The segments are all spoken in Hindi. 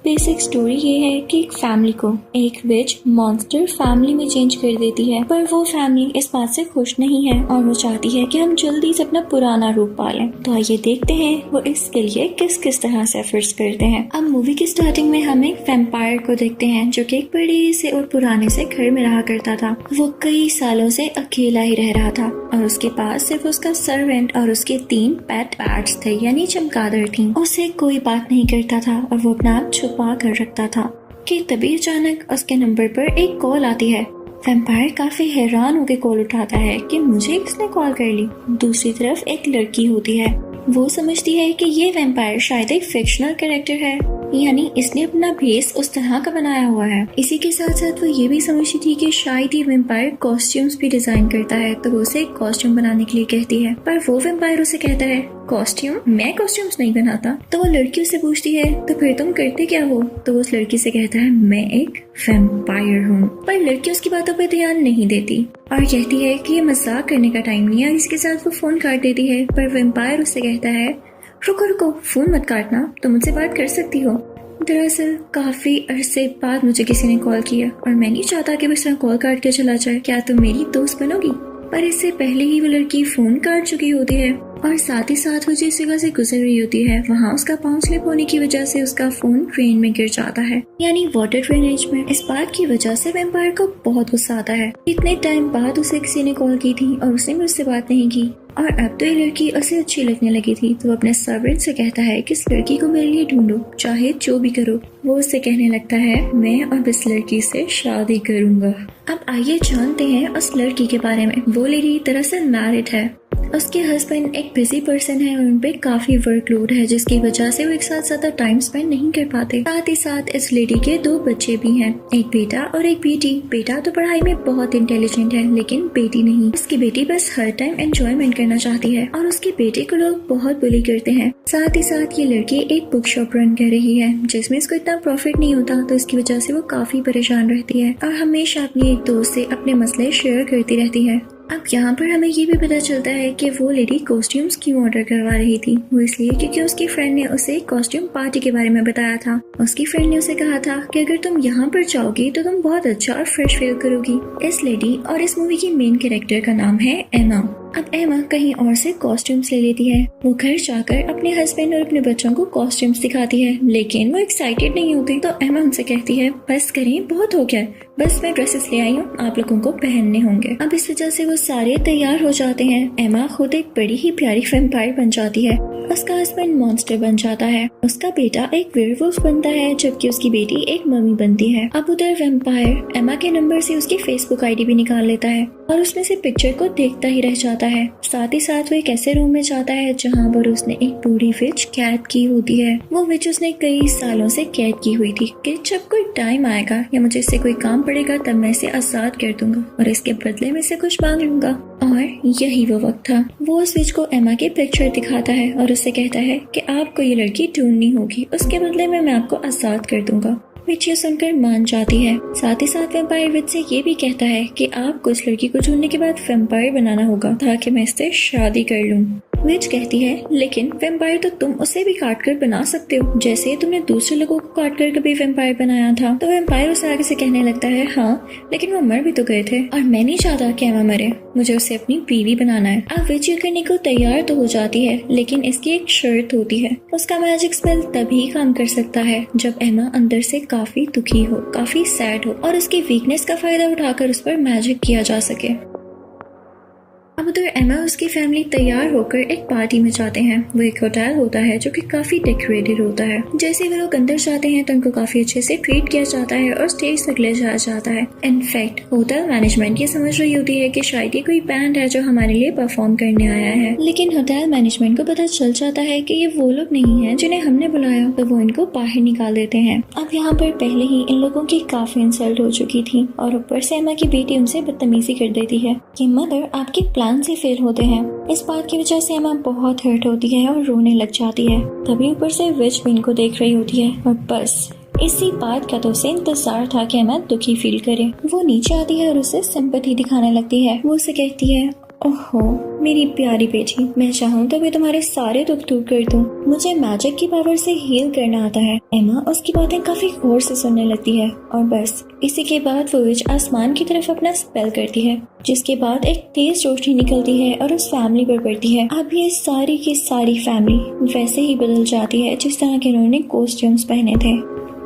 बेसिक स्टोरी ये है कि एक फैमिली को एक विच मॉन्स्टर फैमिली में चेंज कर देती है, पर वो फैमिली इस बात से खुश नहीं है और वो चाहती है कि हम जल्दी से अपना पुराना रूप पालें। तो आइए देखते हैं वो इसके लिए किस किस तरह से एफर्ट्स करते हैं। अब मूवी की स्टार्टिंग में हम एक वैम्पायर को देखते हैं जो कि एक बड़े से और पुराने से घर में रहा करता था। वो कई सालों से अकेला ही रह रहा था और उसके पास सिर्फ उसका सर्वेंट और उसके 3 पेट बैट्स थे, यानी चमगादड़ थी। उसे कोई बात नहीं करता था और वो अपना आप छुपा कर रखता था कि तभी अचानक उसके नंबर पर एक कॉल आती है। वैम्पायर काफी हैरान होकर कॉल उठाता है कि मुझे किसने कॉल कर ली। दूसरी तरफ एक लड़की होती है, वो समझती है कि ये वैम्पायर शायद एक फिक्शनल कैरेक्टर है, यानी इसने अपना भेस उस तरह का बनाया हुआ है। इसी के साथ साथ वो ये भी समझती थी कि शायद ये वैम्पायर कॉस्ट्यूम्स भी डिजाइन करता है, तो वो उसे एक कॉस्ट्यूम बनाने के लिए कहती है। पर वो वैम्पायर उसे कहता है कॉस्ट्यूम? मैं कॉस्ट्यूम्स नहीं बनाता। तो वो लड़की उससे पूछती है तो फिर तुम करते क्या हो? तो वो उस लड़की से कहता है मैं एक वैम्पायर हूँ। पर लड़की उसकी बातों पर ध्यान नहीं देती और कहती है कि ये मजाक करने का टाइम नहीं है। इसके साथ वो फोन काट देती है। पर वैम्पायर उससे कहता है रुको रुको, फोन मत काटना, तुम मुझसे बात कर सकती हो। दरअसल काफी अरसे बाद मुझे किसी ने कॉल किया और मैं नहीं चाहता कि वो इस तरह कॉल काट के चला जाए। क्या तुम मेरी दोस्त बनोगी? पर इससे पहले ही वो लड़की फोन काट चुकी होती है और साथ ही साथ वो जिस जगह से गुजर रही होती है वहाँ उसका पांव स्लिप होने की वजह से उसका फोन ट्रेन में गिर जाता है, यानी वाटर ड्रेनेज में। इस बात की वजह से वैम्पायर को बहुत गुस्सा आता है। इतने टाइम बाद उसे किसी ने कॉल की थी और उसने भी उससे बात नहीं की और अब तो ये लड़की उसे अच्छी लगने लगी थी। तो वो अपने सर्वेंट से कहता है कि इस लड़की को मेरे लिए ढूंढो, चाहे जो भी करो। वो उससे कहने लगता है मैं अब इस लड़की से शादी करूंगा। अब आइए जानते हैं उस लड़की के बारे में। वो लेडी दरअसल मैरिड है। उसके हस्बैंड एक बिजी पर्सन है और उन पे काफी वर्कलोड है, जिसकी वजह से वो एक साथ ज्यादा टाइम स्पेंड नहीं कर पाते। साथ ही साथ इस लेडी के 2 बच्चे भी हैं, एक बेटा और एक बेटी। बेटा तो पढ़ाई में बहुत इंटेलिजेंट है लेकिन बेटी नहीं। उसकी बेटी बस हर टाइम एंजॉयमेंट करना चाहती है और उसके बेटे को लोग बहुत बुली करते हैं। साथ ही साथ ये लड़की एक बुक शॉप रन कर रही है जिसमें इसको इतना प्रॉफिट नहीं होता, तो इसकी वजह से वो काफी परेशान रहती है और हमेशा अपनी एक दोस्त से अपने मसले शेयर करती रहती है। अब यहाँ पर हमें ये भी पता चलता है कि वो लेडी कॉस्ट्यूम्स क्यों ऑर्डर करवा रही थी। वो इसलिए क्योंकि उसकी फ्रेंड ने उसे कॉस्ट्यूम पार्टी के बारे में बताया था। उसकी फ्रेंड ने उसे कहा था कि अगर तुम यहाँ पर जाओगी तो तुम बहुत अच्छा और फ्रेश फील करोगी। इस लेडी और इस मूवी की मेन कैरेक्टर का नाम है एमा। अब एमा कहीं और से कॉस्ट्यूम्स ले लेती है। वो घर जाकर अपने हस्बैंड और अपने बच्चों को कॉस्ट्यूम्स दिखाती है, लेकिन वो एक्साइटेड नहीं होते। तो एमा उनसे कहती है बस करें, बहुत हो गया, बस मैं ड्रेसेस ले आई हूँ, आप लोगों को पहनने होंगे। अब इस वजह से वो सारे तैयार हो जाते हैं। एमा खुद एक बड़ी ही प्यारी वैम्पायर बन जाती है। उसका हस्बैंड मॉन्स्टर बन जाता है। उसका बेटा एक वेयरवुल्फ बनता है, जबकि उसकी बेटी एक मम्मी बनती है। अब उधर वैम्पायर एमा के नंबर से उसकी फेसबुक आईडी भी निकाल लेता है और उसमें से पिक्चर को देखता ही रह जाता है। साथ ही साथ वो एक ऐसे रूम में जाता है जहाँ पर उसने एक बूढ़ी विच कैद की होती है। वो विच उसने कई सालों से कैद की हुई थी कि जब कोई टाइम आएगा या मुझे इससे कोई काम पड़ेगा तब मैं इसे आजाद कर दूंगा और इसके बदले में से कुछ मांग लूंगा। और यही वो वक्त था। वो उस विच को एमा की पिक्चर दिखाता है और उससे कहता है कि आपको ये लड़की ढूंढनी होगी, उसके बदले में मैं आपको आजाद कर दूंगा। विच ये सुनकर मान जाती है। साथ ही साथ वैम्पायर विच से ये भी कहता है कि आपको इस लड़की को ढूंढने के बाद वैम्पायर बनाना होगा ताकि मैं इससे शादी कर लूं। विच कहती है लेकिन वैम्पायर तो तुम उसे भी काट कर बना सकते हो, जैसे तुमने दूसरे लोगों को काट कर कभी वैम्पायर बनाया था। तो वैम्पायर उसे आगे से कहने लगता है हाँ, लेकिन वो मर भी तो गए थे और मैं नहीं चाहता कि एमा मरे, मुझे उसे अपनी बीवी बनाना है। अब विच ये करने को तैयार तो हो जाती है, लेकिन इसकी एक शर्त होती है। उसका मैजिक स्पेल तभी काम कर सकता है जब एमा अंदर से काफी दुखी हो, काफी सैड हो और उसकी वीकनेस का फायदा उठाकर उस पर मैजिक किया जा सके। अब उधर एमा और उसकी फैमिली तैयार होकर एक पार्टी में जाते हैं। वो एक होटल होता है जो कि काफी डेकोरेटेड होता है। जैसे वो लोग अंदर जाते हैं तो उनको काफी अच्छे से ट्रीट किया जाता है और स्टेज तक ले जाया जाता है। इनफैक्ट होटल मैनेजमेंट ये समझ रही होती है कि शायद ये कोई बैंड है जो हमारे लिए परफॉर्म करने आया है, लेकिन होटल मैनेजमेंट को पता चल जाता है कि ये वो लोग नहीं है जिन्हें हमने बुलाया, तो वो इनको बाहर निकाल देते हैं। अब यहाँ पर पहले ही इन लोगों की काफी इंसल्ट हो चुकी थी और ऊपर से एमा की बेटी उनसे बदतमीजी कर देती है कि मदर आपके प्लान से फेल होते हैं। इस बात की वजह से एमा बहुत हर्ट होती है और रोने लग जाती है। तभी ऊपर से विच भी इनको देख रही होती है और बस इसी बात का तो उसे इंतजार था कि एमा दुखी फील करे। वो नीचे आती है और उसे सिंपैथी दिखाने लगती है। वो उसे कहती है ओहो मेरी प्यारी बेटी, मैं चाहूँ तो मैं तुम्हारे सारे दुख दूर कर दूँ। मुझे मैजिक की पावर से हील करना आता है। एमा उसकी बातें काफी गौर से सुनने लगती है और बस इसी के बाद वो विच आसमान की तरफ अपना स्पेल करती है, जिसके बाद एक तेज रोशनी निकलती है और उस फैमिली पर पड़ती है। अब ये सारी की सारी फैमिली वैसे ही बदल जाती है जिस तरह के उन्होंने कॉस्ट्यूम्स पहने थे।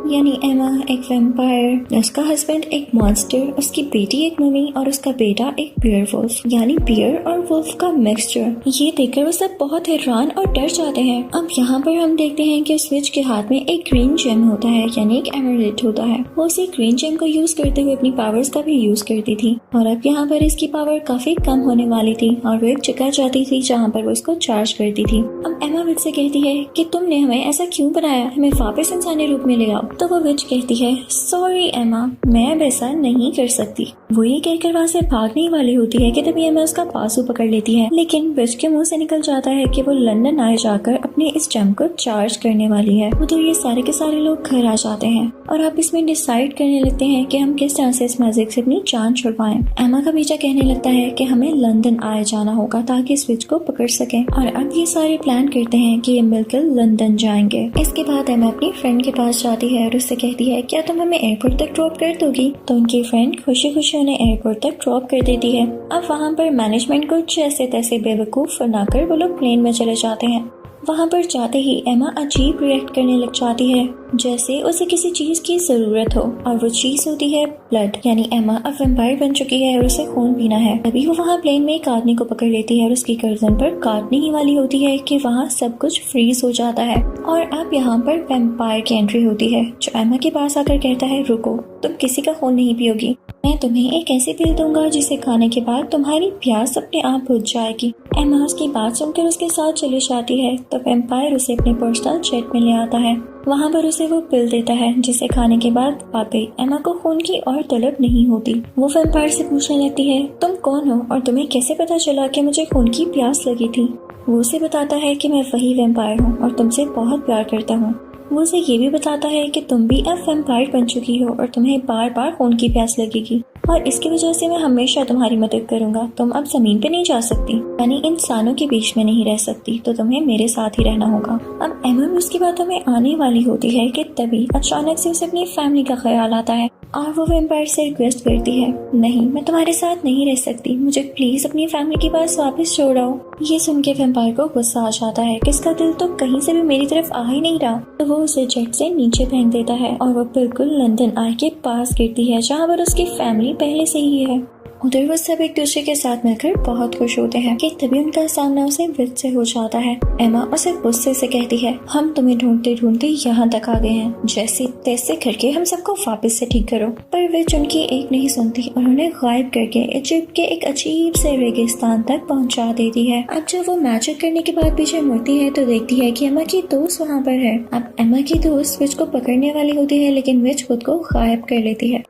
यानी एमा एक वैम्पायर, उसका हस्बैंड एक मॉन्स्टर, उसकी बेटी एक मम्मी और उसका बेटा एक बियर वुल्फ, यानी बियर और वुल्फ का मिक्सचर। ये देखकर वो सब बहुत हैरान और डर जाते हैं। अब यहाँ पर हम देखते हैं कि उस विच के हाथ में एक ग्रीन जेम होता है, यानी एक एमरल्ड होता है। वो उसी ग्रीन जेम को यूज करते हुए अपनी पावर्स का भी यूज करती थी और अब यहाँ पर इसकी पावर काफी कम होने वाली थी और वो एक जगह जाती थी जहाँ पर वो इसको चार्ज करती थी। अब एमा विच से कहती है कि तुमने हमें ऐसा क्यों बनाया, हमें वापस इंसानी रूप में ले आओ। तो वो विच कहती है, सॉरी एमा, मैं अब ऐसा नहीं कर सकती। वो ये कहकर वहाँ से भागने वाली होती है कि तभी एमा उसका बाजू पकड़ लेती है, लेकिन विच के मुंह से निकल जाता है कि वो लंदन आए जाकर अपने इस जेम को चार्ज करने वाली है। उधर ये सारे के सारे लोग घर आ जाते हैं और अब इसमें डिसाइड करने लगते हैं कि हम किस तरह से इस मैजिक से अपनी जान छुड़वाएं। एमा का बेटा कहने लगता है कि हमें लंदन आए जाना होगा ताकि इस विच को पकड़ सके और अब ये सारे प्लान करते हैं कि ये मिलकर लंदन जाएंगे। इसके बाद एमा अपनी फ्रेंड के पास जाती है और उससे कहती है, क्या तुम हमें एयरपोर्ट तक ड्रॉप कर दोगी? तो उनकी फ्रेंड खुशी खुशी उन्हें एयरपोर्ट तक ड्रॉप कर देती है। अब वहाँ पर मैनेजमेंट को जैसे तैसे बेवकूफ बनाकर वो लोग प्लेन में चले जाते हैं। वहाँ पर जाते ही एमा अजीब रिएक्ट करने लग जाती है, जैसे उसे किसी चीज की जरूरत हो और वो चीज होती है ब्लड। यानी एमा अब वैम्पायर बन चुकी है और उसे खून पीना है। तभी वो वहाँ प्लेन में एक आदमी को पकड़ लेती है और उसकी गर्दन पर काटने ही वाली होती है कि वहाँ सब कुछ फ्रीज हो जाता है और अब यहाँ पर वैम्पायर की एंट्री होती है, जो एमा के पास आकर कहता है, रुको, तुम किसी का खून नहीं पियोगी, मैं तुम्हें एक ऐसी पिल दूंगा जिसे खाने के बाद तुम्हारी प्यास अपने आप बुझ जाएगी। एमा उसकी बात सुनकर उसके साथ चली जाती है तो वैम्पायर उसे अपने पर्सनल जेट में ले आता है। वहाँ पर उसे वो पिल देता है जिसे खाने के बाद वाकई एमा को खून की और तलब नहीं होती। वो वैम्पायर से पूछने लगती है, तुम कौन हो और तुम्हें कैसे पता चला कि मुझे खून की प्यास लगी थी? वो उसे बताता है कि मैं वही वैम्पायर हूँ और तुमसे बहुत प्यार करता हूँ। वो उसे ये भी बताता है कि तुम भी अब वैम्पायर बन चुकी हो और तुम्हें बार बार खून की प्यास लगेगी और इसकी वजह से मैं हमेशा तुम्हारी मदद करूंगा। तुम अब जमीन पे नहीं जा सकती, यानी इंसानों के बीच में नहीं रह सकती, तो तुम्हें मेरे साथ ही रहना होगा। अब एमा भी उसकी बातों में आने वाली होती है कि तभी अचानक से उसे अपनी फैमिली का ख्याल आता है और वो वैम्पायर से रिक्वेस्ट करती है, नहीं, मैं तुम्हारे साथ नहीं रह सकती, मुझे प्लीज अपनी फैमिली के पास वापस छोड़ाओ। ये सुन के वैम्पायर को गुस्सा आ जाता है कि इसका दिल तो कहीं से भी मेरी तरफ आ ही नहीं रहा। तो वो उसे जेट से नीचे फेंक देता है और वो बिल्कुल लंदन आई के पास गिरती है जहाँ पर उसकी फैमिली पहले से ही है। उधर वो सब एक दूसरे के साथ मिलकर बहुत खुश होते हैं कि तभी उनका सामना उसे विच से हो जाता है। एमा उसे गुस्से से कहती है, हम तुम्हें ढूंढते ढूंढते यहाँ तक आ गए हैं, जैसे तैसे करके हम सबको वापस से ठीक करो। पर विच उनकी एक नहीं सुनती और उन्हें गायब करके इजिप्ट के एक अजीब से रेगिस्तान तक पहुँचा देती है। अब जब वो मैजिक करने के बाद पीछे मुड़ती है तो देखती है कि एमा की दोस्त वहाँ पर है। अब एमा की दोस्त विच को पकड़ने वाली होती है, लेकिन विच खुद को गायब कर लेती है।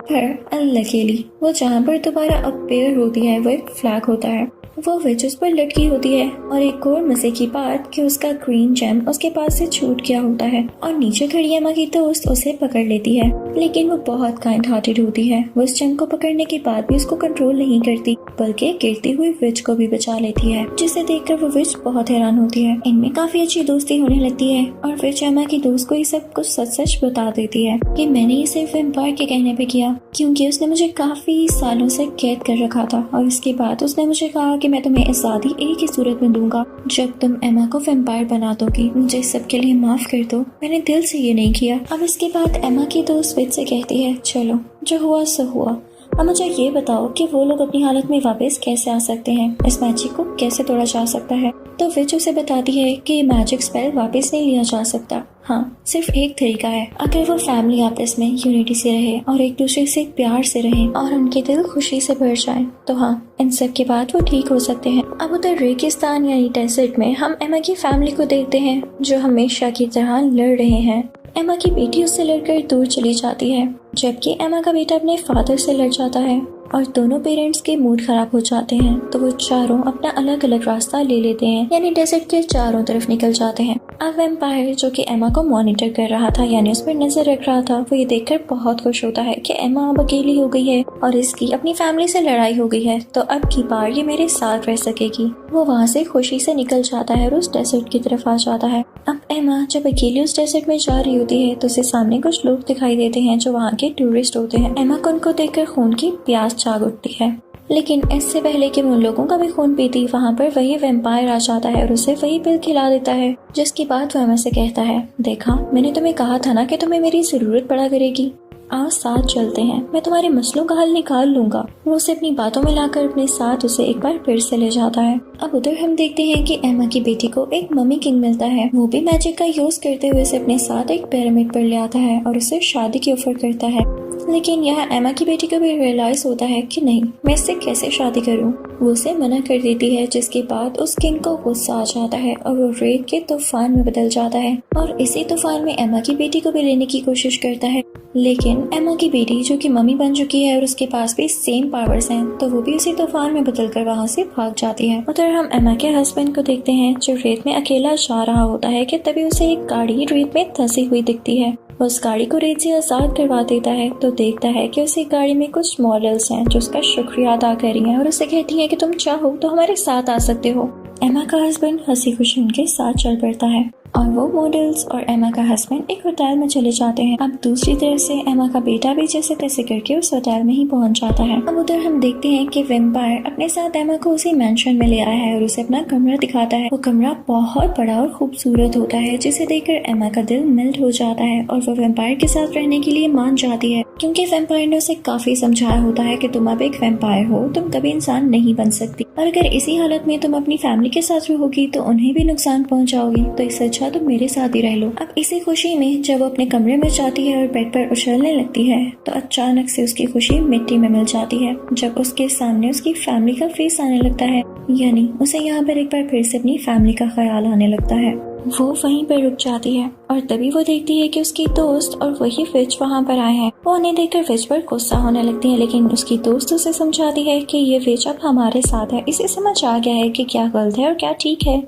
पर अनलकीली वो जहाँ पर दोबारा अपीयर होती है वो एक फ्लैग होता है। वो विच उस पर लटकी होती है और एक और मजे की बात कि उसका ग्रीन जेम उसके पास से छूट गया होता है और नीचे खड़ी एमा की दोस्त उसे पकड़ लेती है, लेकिन वो बहुत काइंड हार्टेड होती है। वो उस जेम को पकड़ने के बाद भी उसको कंट्रोल नहीं करती, बल्कि गिरती हुई विच को भी बचा लेती है, जिसे देखकर वो विच बहुत हैरान होती है। इनमें काफी अच्छी दोस्ती होने लगती है और विच एमा की दोस्त को ये सब कुछ सच सच बता देती है कि मैंने ये सिर्फ वैम्पायर के कहने पे किया, क्योंकि उसने मुझे काफी सालों से कैद कर रखा था और इसके बाद उसने मुझे कहा कि मैं तुम्हें आजादी एक ही सूरत में दूंगा जब तुम एमा को वैम्पायर बना दोगी। मुझे इस सब के लिए माफ कर दो, मैंने दिल से ये नहीं किया। अब इसके बाद एमा की दोस्त विच से कहती है, चलो जो हुआ सो हुआ, अब मुझे ये बताओ कि वो लोग अपनी हालत में वापस कैसे आ सकते हैं, इस मैजिक को कैसे तोड़ा जा सकता है। तो विच उसे बताती है कि मैजिक स्पेल वापस नहीं लिया जा सकता। हाँ, सिर्फ एक तरीका है, अगर वो फैमिली आपस में यूनिटी से रहे और एक दूसरे से प्यार से रहे और उनके दिल खुशी से भर जाए, तो हाँ, इन सब के बाद वो ठीक हो सकते हैं। अब उधर रेगिस्तान यानी डेजर्ट में हम एमा की फैमिली को देखते हैं जो हमेशा की तरह लड़ रहे हैं। एमा की बेटी उससे लड़कर दूर चली जाती है, जबकि एमा का बेटा अपने फादर से लड़ जाता है। और दोनों पेरेंट्स के मूड खराब हो जाते हैं, तो वो चारों अपना अलग अलग रास्ता ले लेते हैं, यानी डेजर्ट के चारों तरफ निकल जाते हैं। अब वैम्पायर जो कि एमा को मॉनिटर कर रहा था, यानी उस पर नजर रख रहा था, वो ये देखकर बहुत खुश होता है कि एमा अब अकेली हो गई है और इसकी अपनी फैमिली से लड़ाई हो गई है, तो अब की बार ये मेरे साथ रह सकेगी। वो वहाँ से खुशी से निकल जाता है और उस डेजर्ट की तरफ आ जाता है। अब एमा जब अकेली उस डेजर्ट में जा रही होती है तो उसे सामने कुछ लोग दिखाई देते हैं जो वहाँ के टूरिस्ट होते हैं। एमा को उनको देखकर खून की प्यास जाग उठती है, लेकिन इससे पहले कि उन लोगों का भी खून पीती, वहाँ पर वही वैम्पायर आ जाता है और उसे वही पिल खिला देता है। जिसके बाद वह एमा से कहता है, देखा, मैंने तुम्हें कहा था ना कि तुम्हें मेरी जरूरत पड़ा करेगी, आज साथ चलते हैं, मैं तुम्हारे मसलों का हल निकाल लूंगा। वो उसे अपनी बातों में लाकर अपने साथ उसे एक बार फिर से ले जाता है। अब उधर हम देखते हैं कि एमा की बेटी को एक मम्मी किंग मिलता है। वो भी मैजिक का यूज करते हुए उसे अपने साथ एक पिरामिड पर ले आता है और उसे शादी की ऑफर करता है। लेकिन यहाँ एमा की बेटी को भी रियलाइज होता है कि नहीं, मैं इससे कैसे शादी करूँ। वो उसे मना कर देती है, जिसके बाद उस किंग को गुस्सा आ जाता है और वो रेत के तूफान में बदल जाता है और इसी तूफान में एमा की बेटी को भी लेने की कोशिश करता है। लेकिन एमा की बेटी जो कि मम्मी बन चुकी है और उसके पास भी सेम पावर्स हैं, तो वो भी उसी तूफान में बदलकर वहाँ से भाग जाती है। उधर हम एमा के हस्बैंड को देखते हैं जो रेत में अकेला जा रहा होता है कि तभी उसे एक गाड़ी रेत में धंसी हुई दिखती है। वो उस गाड़ी को रेत से आजाद करवा देता है तो देखता है कि उस गाड़ी में कुछ मॉडल्स हैं जो उसका शुक्रिया अदा कर रही हैं और उसे कहती हैं कि तुम चाहो तो हमारे साथ आ सकते हो। एमा का हस्बैंड हंसी खुशी उनके साथ चल पड़ता है और वो मॉडल्स और एमा का हस्बैंड एक होटल में चले जाते हैं। अब दूसरी तरफ से एमा का बेटा भी जैसे तैसे करके उस होटल में ही पहुंच जाता है। अब उधर हम देखते हैं कि वैम्पायर अपने साथ एमा को उसी मेंशन में ले आया है और उसे अपना कमरा दिखाता है। वो कमरा बहुत बड़ा और खूबसूरत होता है, जिसे देखकर एमा का दिल मेल्ट हो जाता है और वो वैम्पायर के साथ रहने के लिए मान जाती है, क्योंकि वैम्पायर ने उसे काफी समझाया होता है कि तुम अब एक वैम्पायर हो, तुम कभी इंसान नहीं बन सकती, और अगर इसी हालत में तुम अपनी फैमिली के साथ रहोगी तो उन्हें भी नुकसान पहुंचाओगी, तो इससे अच्छा तुम मेरे साथ ही रह लो। अब इसी खुशी में जब वो अपने कमरे में जाती है और बेड पर उछलने लगती है तो अचानक से उसकी खुशी मिट्टी में मिल जाती है जब उसके सामने उसकी फैमिली का फेस आने लगता है, यानी उसे यहाँ पर एक बार फिर से अपनी फैमिली का ख्याल आने लगता है। वो वहीं पर रुक जाती है और तभी वो देखती है कि उसकी दोस्त और वही विच वहाँ पर आए हैं। वो उन्हें देखकर विच पर गुस्सा होने लगती है, लेकिन उसकी दोस्त उसे समझाती है कि ये विच अब हमारे साथ है, इसे समझ आ गया है कि क्या गलत है और क्या ठीक है।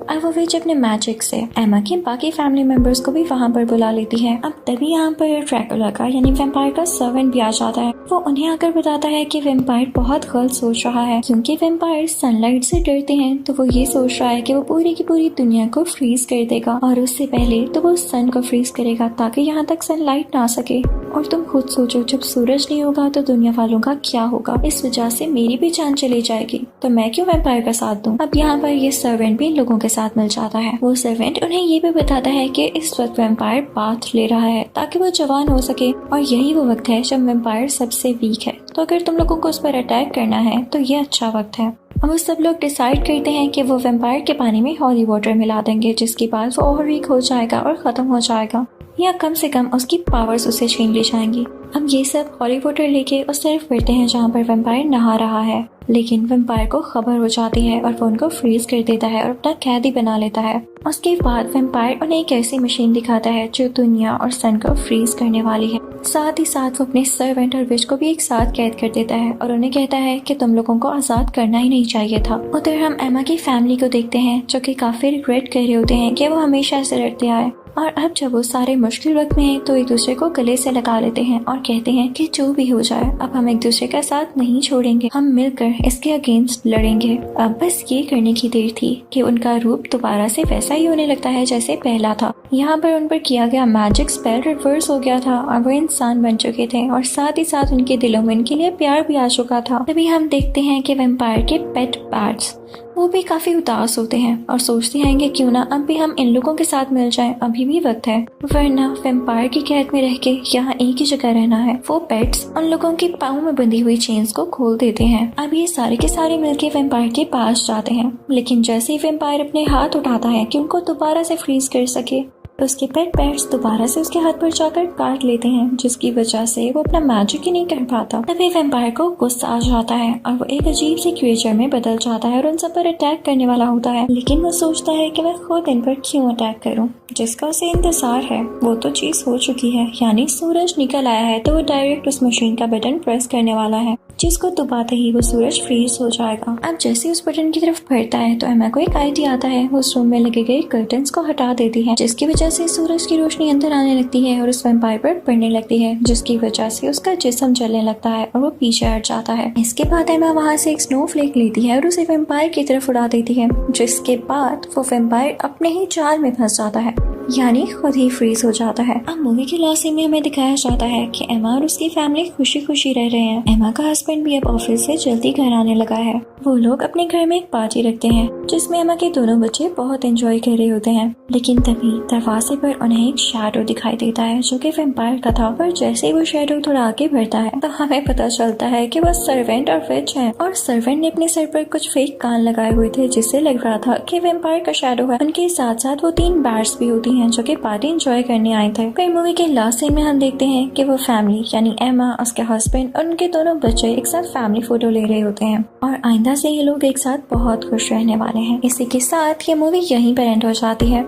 अब वो विच अपने मैजिक से एमा के बाकी फैमिली मेंबर्स को भी वहाँ पर बुला लेती है। अब तभी यहाँ पर ड्रैकुला का यानी वैम्पायर का सर्वेंट भी आ जाता है। वो उन्हें आकर बताता है कि वैम्पायर बहुत गलत सोच रहा है, क्योंकि वैम्पायर सनलाइट से डरते हैं, तो वो ये सोच रहा है कि वो पूरी की पूरी दुनिया को फ्रीज कर देगा और उससे पहले तो वो सन को फ्रीज करेगा ताकि यहाँ तक सनलाइट ना आ सके। और तुम खुद सोचो, जब सूरज नहीं होगा तो दुनिया वालों का क्या होगा, इस वजह से मेरी भी जान चली जाएगी, तो मैं क्यों वैम्पायर का साथ दूं। अब यहाँ पर ये सर्वेंट भी लोगों के साथ मिल जाता है। वो सर्वेंट उन्हें ये भी बताता है कि इस वक्त वैम्पायर बाथ ले रहा है ताकि वो जवान हो सके, और यही वो वक्त है जब वैम्पायर सबसे वीक है, तो अगर तुम लोगों को उस पर अटैक करना है तो ये अच्छा वक्त है। अब वो सब लोग डिसाइड करते हैं कि वो वैम्पायर के पानी में हॉली वाटर मिला देंगे, जिसके बाद वो और वीक हो जाएगा और खत्म हो जाएगा, या कम से कम उसकी पावर्स उसे छीन ली जाएंगी। अब ये सब हॉली वाटर लेके उस तरफ बढ़ते हैं जहाँ पर वैम्पायर नहा रहा है, लेकिन वैम्पायर को खबर हो जाती है और वो उनको फ्रीज कर देता है और अपना कैदी बना लेता है। उसके बाद वैम्पायर उन्हें एक ऐसी मशीन दिखाता है जो दुनिया और सन को फ्रीज करने वाली है। साथ ही साथ वो अपने सर्वेंट और विच को भी एक साथ कैद कर देता है और उन्हें कहता है कि तुम लोगों को आजाद करना ही नहीं चाहिए था। उधर हम एमा की फैमिली को देखते हैं जो कि काफी रिग्रेट कर रहे होते हैं कि वो हमेशा ऐसे लड़ते आए, और अब जब वो सारे मुश्किल वक्त में हैं तो एक दूसरे को गले से लगा लेते हैं और कहते हैं कि जो भी हो जाए अब हम एक दूसरे का साथ नहीं छोड़ेंगे, हम मिलकर इसके अगेंस्ट लड़ेंगे। अब बस ये करने की देर थी कि उनका रूप दोबारा से वैसा ही होने लगता है जैसे पहला था। यहाँ पर उन पर किया गया मैजिक स्पेल रिवर्स हो गया था और वो इंसान बन चुके थे, और साथ ही साथ उनके दिलों में इनके लिए प्यार भी आ चुका था। तभी हम देखते हैं कि वैम्पायर के पेट बैट्स वो भी काफी उदास होते हैं और सोचते हैं कि क्यों ना अब भी हम इन लोगों के साथ मिल जाएं, अभी भी वक्त है, वरना वैम्पायर की कैद में रह के यहाँ एक ही जगह रहना है। वो पेट्स उन लोगों की पाँव में बंधी हुई चेन्स को खोल देते हैं। अब ये सारे के सारे मिलके वैम्पायर के पास जाते हैं, लेकिन जैसे ही वैम्पायर अपने हाथ उठाता है कि उनको दोबारा से फ्रीज कर सके, उसके पेट पेट्स दोबारा से उसके हाथ पर जाकर काट लेते हैं, जिसकी वजह से वो अपना मैजिक ही नहीं कर पाता। तभी वैम्पायर को गुस्सा आ जाता है और वो एक अजीब सी क्रिएचर में बदल जाता है और उन सब पर अटैक करने वाला होता है। लेकिन वो सोचता है कि मैं खुद इन पर क्यों अटैक करूं, जिसका उसे इंतजार है वो तो चीज हो चुकी है, यानी सूरज निकल आया है। तो वो डायरेक्ट उस मशीन का बटन प्रेस करने वाला है, जिसको दबाते ही वो सूरज फ्रीज हो जाएगा। अब जैसे उस बटन की तरफ बढ़ता है तो एमा को एक आइडिया आता है। वो उस रूम में लगे गए कर्टन्स को हटा देती है, जिसकी वजह से सूरज की रोशनी अंदर आने लगती है और उस वैम्पायर पर पड़ने लगती है, जिसकी वजह से उसका जिस्म जलने लगता है और वो पीछे हट जाता है। इसके बाद एमा वहाँ से एक स्नोफ्लेक लेती है और उसे वैम्पायर की तरफ उड़ा देती है, जिसके बाद वो वैम्पायर अपने ही जाल में फंस जाता है, यानी खुद ही फ्रीज हो जाता है। अब मूवी के लास्ट सीन में हमें दिखाया जाता है कि एमा और उसकी फैमिली खुशी खुशी रह रहे हैं। एमा का हस्बैंड भी अब ऑफिस से जल्दी घर आने लगा है। वो लोग अपने घर में एक पार्टी रखते हैं, जिसमें एमा के दोनों बच्चे बहुत एंजॉय कर रहे होते हैं। लेकिन तभी दरवाजे पर उन्हें एक शैडो दिखाई देता है, जो कि वैम्पायर का था। पर जैसे ही वो शैडो थोड़ा आगे बढ़ता है तो हमें पता चलता है कि वो सर्वेंट और विच है, और सर्वेंट ने अपने सर पर कुछ फेक कान लगाए हुए थे, जिससे लग रहा था कि वैम्पायर का शैडो है। उनके साथ साथ वो 3 बैट्स भी होती हैं, जो कि पार्टी एंजॉय करने आए थे। फिर मूवी के लास्ट सीन में हम देखते हैं कि वो फैमिली यानी एमा, उसके हस्बैंड और उनके दोनों बच्चे एक साथ फैमिली फोटो ले रहे होते हैं, और आइंदा से ये लोग एक साथ बहुत खुश रहने वाले हैं। इसी के साथ ये मूवी यहीं पर एंड हो जाती है।